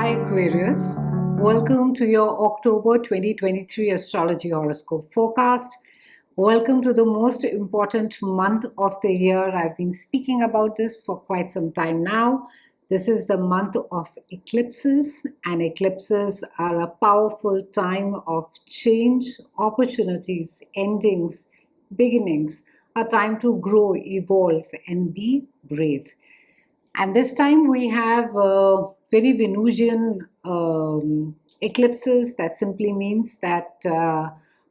Hi Aquarius, welcome to your October 2023 Astrology Horoscope forecast. Welcome to the most important month of the year. I've been speaking about this for quite some time now. This is the month of eclipses, and eclipses are a powerful time of change, opportunities, endings, beginnings, a time to grow, evolve, and be brave. And this time we have very Venusian eclipses. That simply means that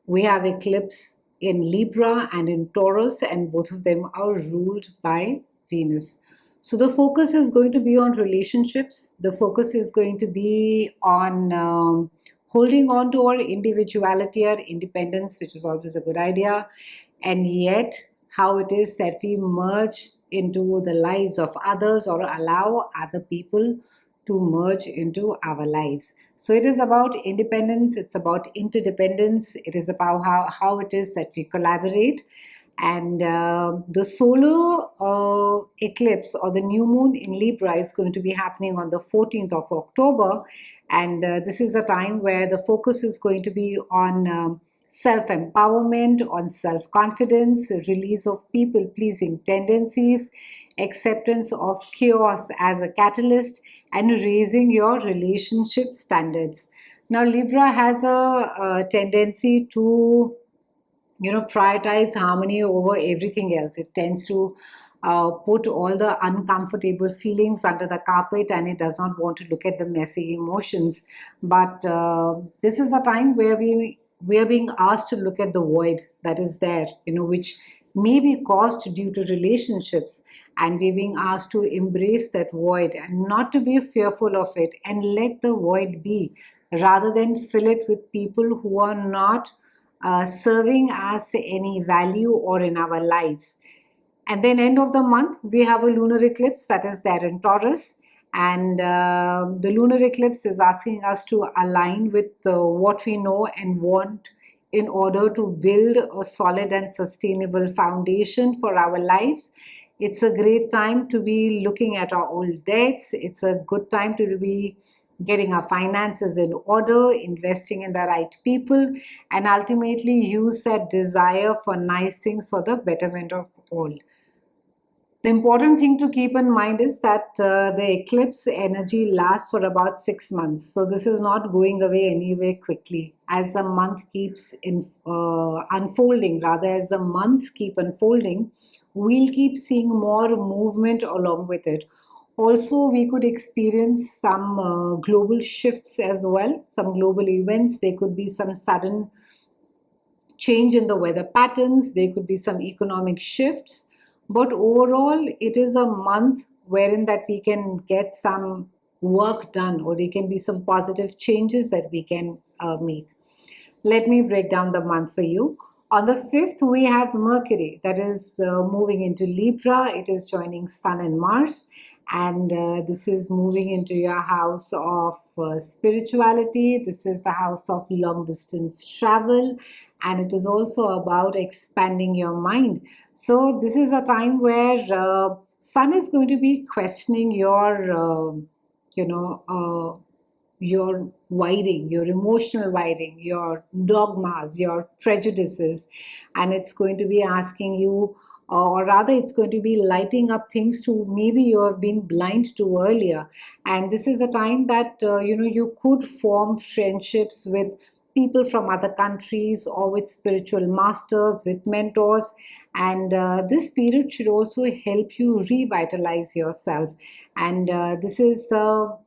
we have eclipse in Libra and in Taurus, and both of them are ruled by Venus. So the focus is going to be on relationships. The focus is going to be on holding on to our individuality, our independence, which is always a good idea, and yet how it is that we merge into the lives of others or allow other people to merge into our lives. So it is about independence, it's about interdependence, it is about how it is that we collaborate. And the solar eclipse or the new moon in Libra is going to be happening on the 14th of October. And this is a time where the focus is going to be on self-empowerment, on self-confidence, release of people-pleasing tendencies, acceptance of chaos as a catalyst, and raising your relationship standards. Now, Libra has a tendency to prioritize harmony over everything else. It tends to put all the uncomfortable feelings under the carpet, and it does not want to look at the messy emotions. But this is a time where we are being asked to look at the void that is there, which may be caused due to relationships, and we're being asked to embrace that void and not to be fearful of it and let the void be, rather than fill it with people who are not serving us any value or in our lives. And then end of the month, we have a lunar eclipse that is there in Taurus. And the lunar eclipse is asking us to align with what we know and want in order to build a solid and sustainable foundation for our lives. It's a great time to be looking at our old debts. It's a good time to be getting our finances in order, investing in the right people, and ultimately use that desire for nice things for the betterment of all. The important thing to keep in mind is that the eclipse energy lasts for about 6 months. So this is not going away anyway quickly. As the month keeps unfolding, rather as the months keep unfolding, we'll keep seeing more movement along with it. Also, we could experience some global shifts as well, some global events. There could be some sudden change in the weather patterns. There could be some economic shifts. But overall, it is a month wherein that we can get some work done, or there can be some positive changes that we can make. Let me break down the month for you. On the 5th, we have Mercury that is moving into Libra. It is joining Sun and Mars. And this is moving into your house of spirituality. This is the house of long distance travel, and it is also about expanding your mind. So this is a time where Sun is going to be questioning your wiring, your emotional wiring, your dogmas, your prejudices, and it's going to be asking you, or rather it's going to be lighting up things to maybe you have been blind to earlier. And this is a time that you could form friendships with people from other countries, or with spiritual masters, with mentors. And this period should also help you revitalize yourself. And this is the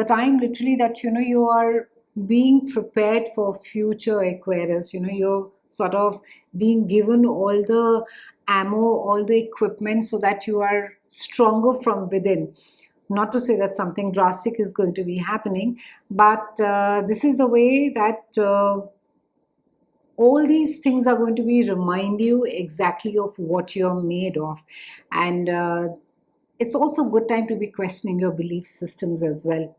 time literally that you are being prepared for future Aquarius. You're sort of being given all the ammo, all the equipment, so that you are stronger from within. Not to say that something drastic is going to be happening, but this is the way that all these things are going to be remind you exactly of what you're made of. And it's also a good time to be questioning your belief systems as well.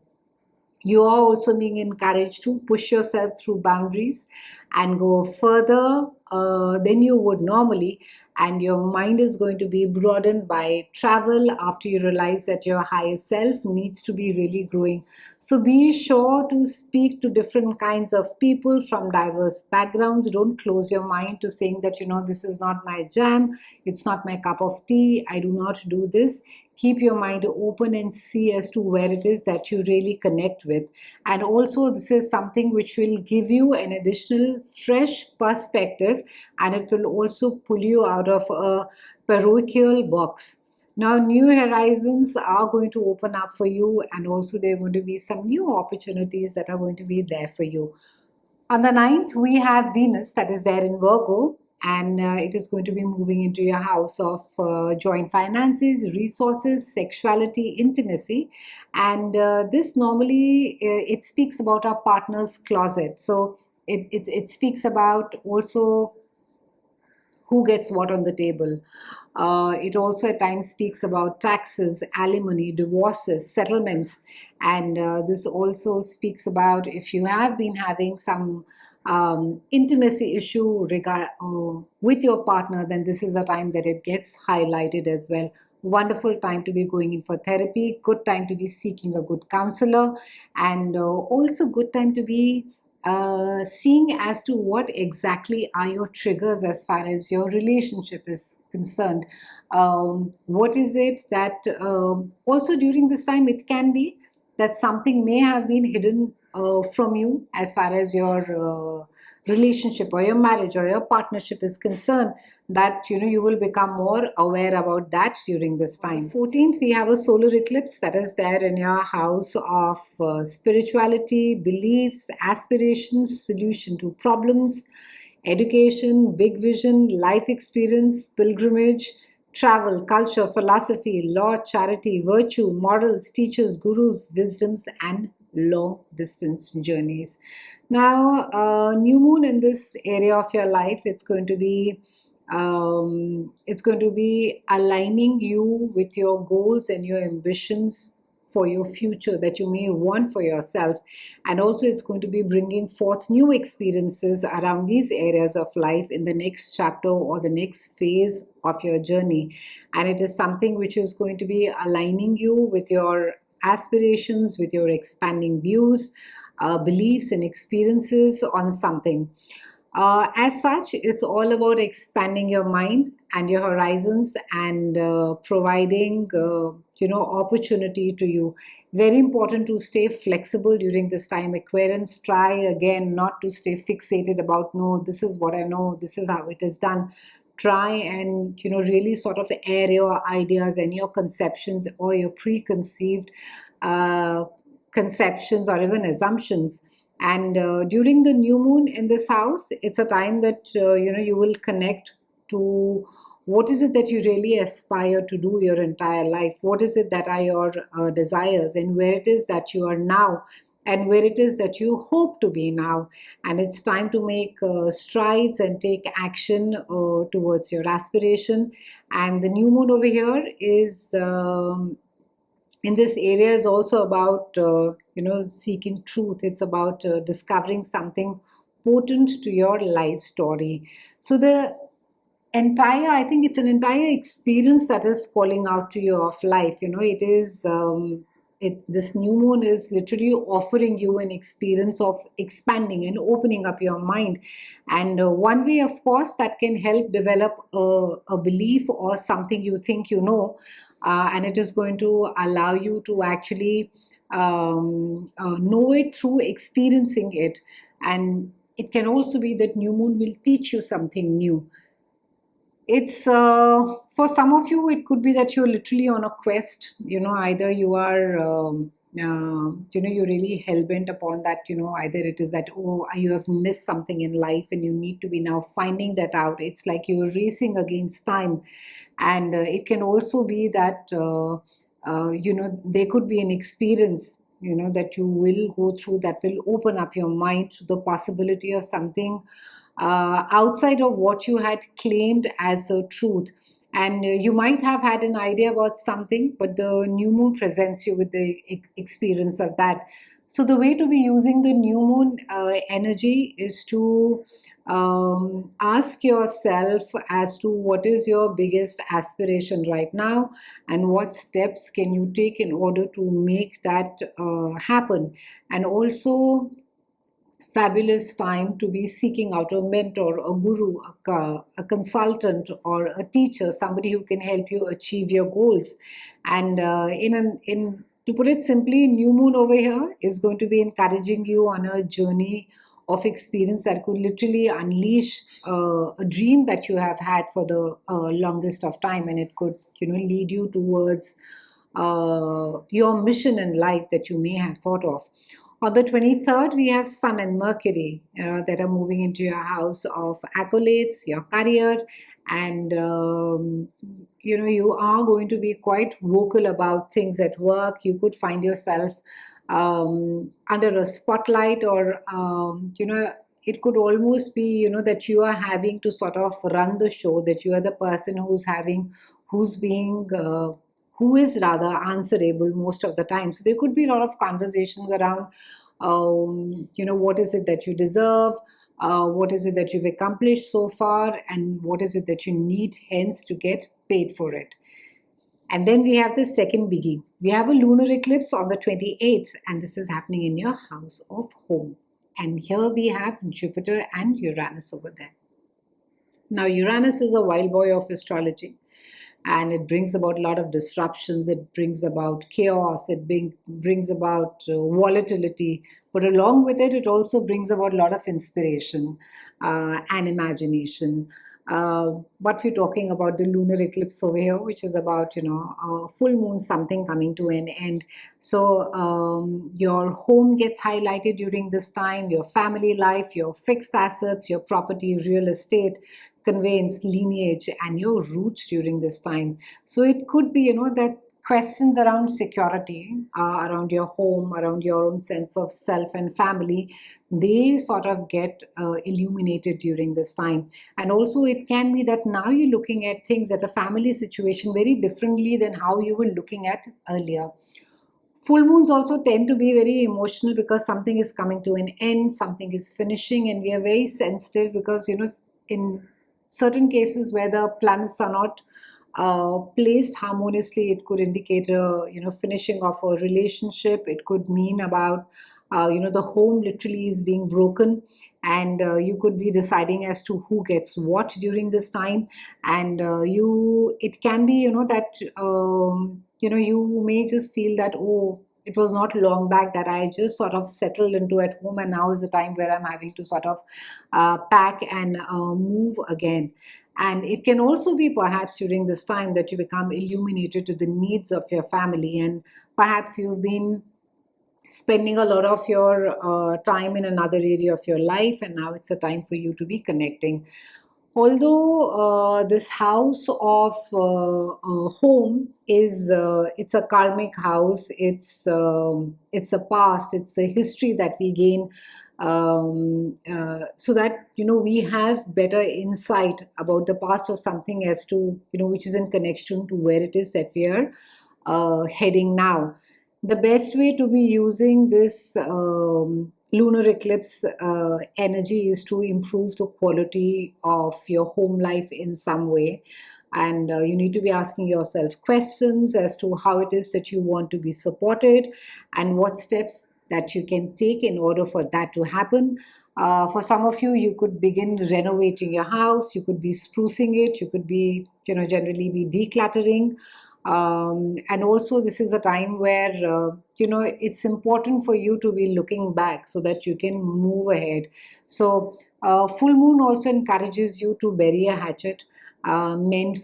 You are also being encouraged to push yourself through boundaries and go further than you would normally. and your mind is going to be broadened by travel after you realize that your higher self needs to be really growing. So be sure to speak to different kinds of people from diverse backgrounds. Don't close your mind to saying that, this is not my jam, it's not my cup of tea, I do not do this. Keep your mind open and see as to where it is that you really connect with. And also, this is something which will give you an additional fresh perspective, and it will also pull you out of a parochial box. Now, new horizons are going to open up for you, and also there are going to be some new opportunities that are going to be there for you. On the 9th, we have Venus that is there in Virgo, and it is going to be moving into your house of joint finances, resources, sexuality, intimacy. And this normally, it speaks about our partner's closet. So it speaks about also who gets what on the table. It also at times speaks about taxes, alimony, divorces, settlements, and this also speaks about if you have been having some intimacy issue with your partner, then this is a time that it gets highlighted as well. Wonderful time to be going in for therapy, good time to be seeking a good counselor, and also good time to be seeing as to what exactly are your triggers as far as your relationship is concerned. What is it that also during this time it can be that something may have been hidden from you as far as your relationship or your marriage or your partnership is concerned, that you will become more aware about that during this time. 14th, we have a solar eclipse that is there in your house of spirituality, beliefs, aspirations, solution to problems, education, big vision, life experience, pilgrimage, travel, culture, philosophy, law, charity, virtue, morals, teachers, gurus, wisdoms, and long distance journeys. Now, new moon in this area of your life, it's going to be aligning you with your goals and your ambitions for your future that you may want for yourself. And also it's going to be bringing forth new experiences around these areas of life in the next chapter or the next phase of your journey. And it is something which is going to be aligning you with your aspirations, with your expanding views, beliefs and experiences on something. As such, it's all about expanding your mind and your horizons and providing, opportunity to you. Very important to stay flexible during this time, Aquarians. Try again not to stay fixated about, no, this is what I know, this is how it is done. Try and, really sort of air your ideas and your conceptions or your preconceived conceptions or even assumptions. And during the new moon in this house, it's a time that you will connect to what is it that you really aspire to do your entire life. What is it that are your desires, and where it is that you are now, and where it is that you hope to be now. And it's time to make strides and take action towards your aspiration. And the new moon over here is in this area is also about seeking truth. It's about discovering something potent to your life story. So the entire, I think it's an entire experience that is calling out to you of life. It is this new moon is literally offering you an experience of expanding and opening up your mind. And one way, of course, that can help develop a belief or something you think and it is going to allow you to actually know it through experiencing it. And it can also be that new moon will teach you something new. It's for some of you, it could be that you're literally on a quest. Either you are you're really hell-bent upon that. Either it is that, oh, you have missed something in life and you need to be now finding that out. It's like you're racing against time. And it can also be that there could be an experience that you will go through that will open up your mind to the possibility of something outside of what you had claimed as a truth. And you might have had an idea about something, but the new moon presents you with the experience of that. So the way to be using the new moon energy is to ask yourself as to what is your biggest aspiration right now, and what steps can you take in order to make that happen. And also, fabulous time to be seeking out a mentor, a guru, a consultant, or a teacher, somebody who can help you achieve your goals. And in to put it simply, new moon over here is going to be encouraging you on a journey of experience that could literally unleash a dream that you have had for the longest of time, and it could, lead you towards your mission in life that you may have thought of. On the 23rd, we have Sun and Mercury that are moving into your house of accolades, your career, and you are going to be quite vocal about things at work. You could find yourself under a spotlight, or it could almost be that you are having to sort of run the show, that you are the person who's being who is rather answerable most of the time. So there could be a lot of conversations around, what is it that you deserve, what is it that you've accomplished so far, and what is it that you need hence to get paid for it. And then we have the second biggie. We have a lunar eclipse on the 28th, and this is happening in your house of home. And here we have Jupiter and Uranus over there. Now, Uranus is a wild boy of astrology, and it brings about a lot of disruptions. It brings about chaos. It brings about volatility. But along with it, it also brings about a lot of inspiration and imagination. But we're talking about the lunar eclipse over here, which is about, full moon, something coming to an end. So your home gets highlighted during this time, your family life, your fixed assets, your property, real estate, conveyance, lineage, and your roots during this time. So it could be, that questions around security, around your home, around your own sense of self and family, they sort of get illuminated during this time. And also it can be that now you're looking at things at a family situation very differently than how you were looking at earlier. Full moons also tend to be very emotional because something is coming to an end, something is finishing, and we are very sensitive because, in certain cases where the planets are not placed harmoniously, it could indicate a finishing of a relationship. It could mean about the home literally is being broken, and you could be deciding as to who gets what during this time. And it can be that you may just feel that, oh, it was not long back that I just sort of settled into at home, and now is the time where I'm having to sort of pack and move again. And it can also be perhaps during this time that you become illuminated to the needs of your family, and perhaps you've been spending a lot of your time in another area of your life, and now it's a time for you to be connecting. Although this house of home is it's a karmic house, it's a past, it's the history that we gain, so that we have better insight about the past or something as to which is in connection to where it is that we are heading now. The best way to be using this lunar eclipse energy is to improve the quality of your home life in some way. And you need to be asking yourself questions as to how it is that you want to be supported, and what steps that you can take in order for that to happen. For some of you, you could begin renovating your house, you could be sprucing it, you could be, generally be decluttering. And also this is a time where it's important for you to be looking back so that you can move ahead. So full moon also encourages you to bury a hatchet, mend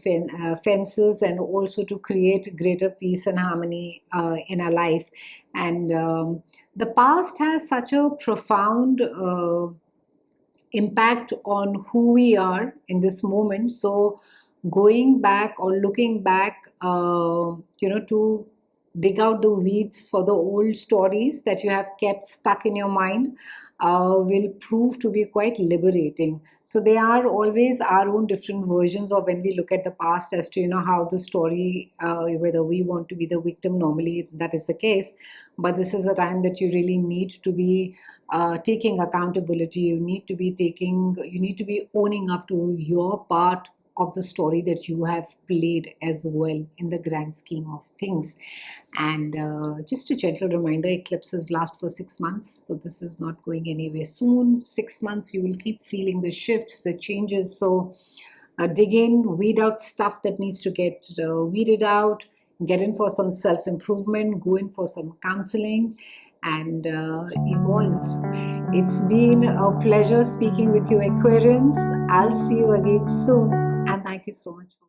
fences, and also to create greater peace and harmony in our life. And the past has such a profound impact on who we are in this moment. So going back or looking back, to dig out the weeds for the old stories that you have kept stuck in your mind, will prove to be quite liberating. So they are always our own different versions of when we look at the past as to, how the story, whether we want to be the victim, normally that is the case. But this is a time that you really need to be taking accountability. You need to be owning up to your part of the story that you have played as well in the grand scheme of things. And just a gentle reminder, eclipses last for 6 months, so this is not going anywhere soon. 6 months you will keep feeling the shifts, the changes. So dig in, weed out stuff that needs to get weeded out, get in for some self-improvement, go in for some counseling, and evolve. It's been a pleasure speaking with you, Aquarians. I'll see you again soon, and thank you so much.